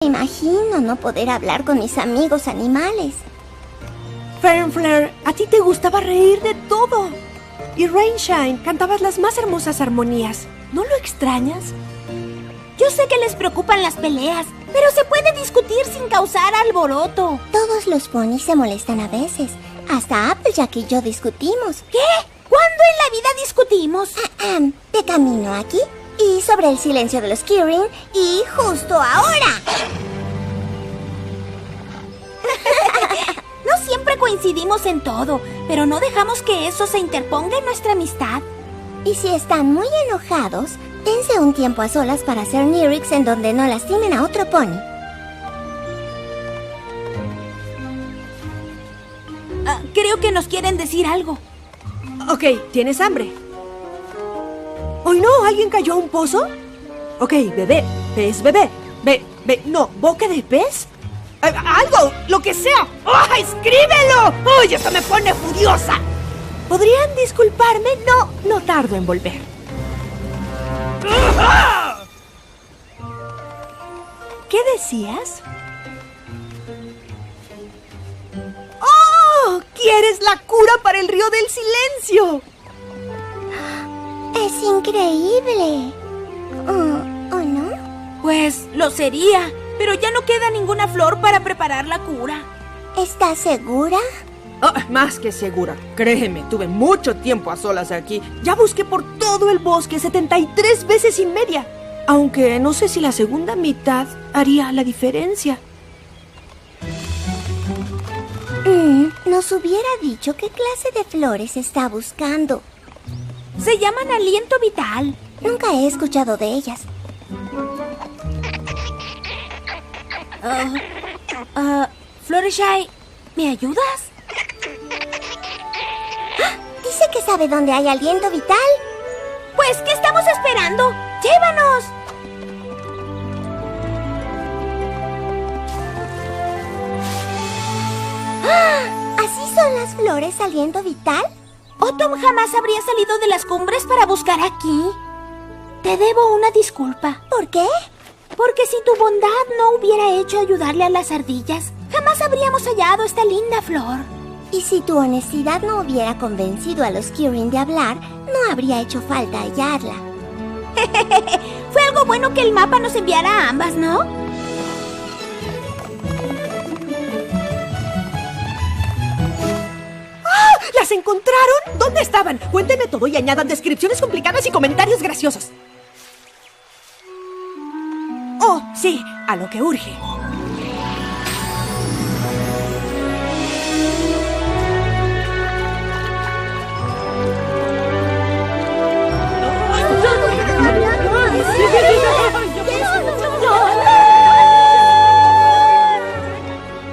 Me imagino no poder hablar con mis amigos animales. Fernflare, a ti te gustaba reír de todo. Y Rainshine, cantabas las más hermosas armonías. ¿No lo extrañas? Yo sé que les preocupan las peleas, pero se puede discutir sin causar alboroto. Todos los ponis se molestan a veces. Hasta Applejack y yo discutimos. ¿Qué? ¿Cuándo en la vida discutimos? De camino aquí y sobre el silencio de los Kirin y justo ahora. No siempre coincidimos en todo, pero no dejamos que eso se interponga en nuestra amistad. Y si están muy enojados, dense un tiempo a solas para hacer Nirix en donde no lastimen a otro pony. Creo que nos quieren decir algo. Ok, ¿tienes hambre? ¿Hoy no? ¿Alguien cayó a un pozo? Ok, bebé, pez, bebé. No, boca de pez. ¡Algo! ¡Lo que sea! ¡Oh, escríbelo! ¡Uy, eso me pone furiosa! ¿Podrían disculparme? No tardo en volver. ¿Qué decías? ¡Oh! ¿Quieres la cura para el río del silencio? ¡Es increíble! ¿O no? Pues lo sería, pero ya no queda ninguna flor para preparar la cura. ¿Estás segura? Oh, más que segura. Créeme, tuve mucho tiempo a solas aquí. Ya busqué por todo el bosque 73 veces y media. Aunque no sé si la segunda mitad haría la diferencia. Nos hubiera dicho qué clase de flores está buscando. Se llaman aliento vital. Nunca he escuchado de ellas. Fluttershy, ¿me ayudas? Dice que sabe dónde hay aliento vital. Pues, ¿qué estamos esperando? ¡Llévanos! ¿Así son las flores aliento vital? Autumn jamás habría salido de las cumbres para buscar aquí. Te debo una disculpa. ¿Por qué? Porque si tu bondad no hubiera hecho ayudarle a las ardillas, jamás habríamos hallado esta linda flor. Y si tu honestidad no hubiera convencido a los Kirin de hablar, no habría hecho falta hallarla. Fue algo bueno que el mapa nos enviara a ambas, ¿no? ¡Ah! ¿Las encontraron? ¿Dónde estaban? Cuéntenme todo y añadan descripciones complicadas y comentarios graciosos. Oh, sí, a lo que urge.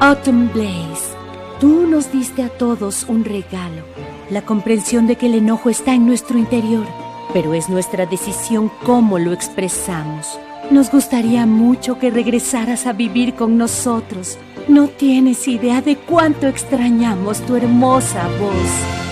Autumn Blaze, tú nos diste a todos un regalo, la comprensión de que el enojo está en nuestro interior, pero es nuestra decisión cómo lo expresamos. Nos gustaría mucho que regresaras a vivir con nosotros. No tienes idea de cuánto extrañamos tu hermosa voz.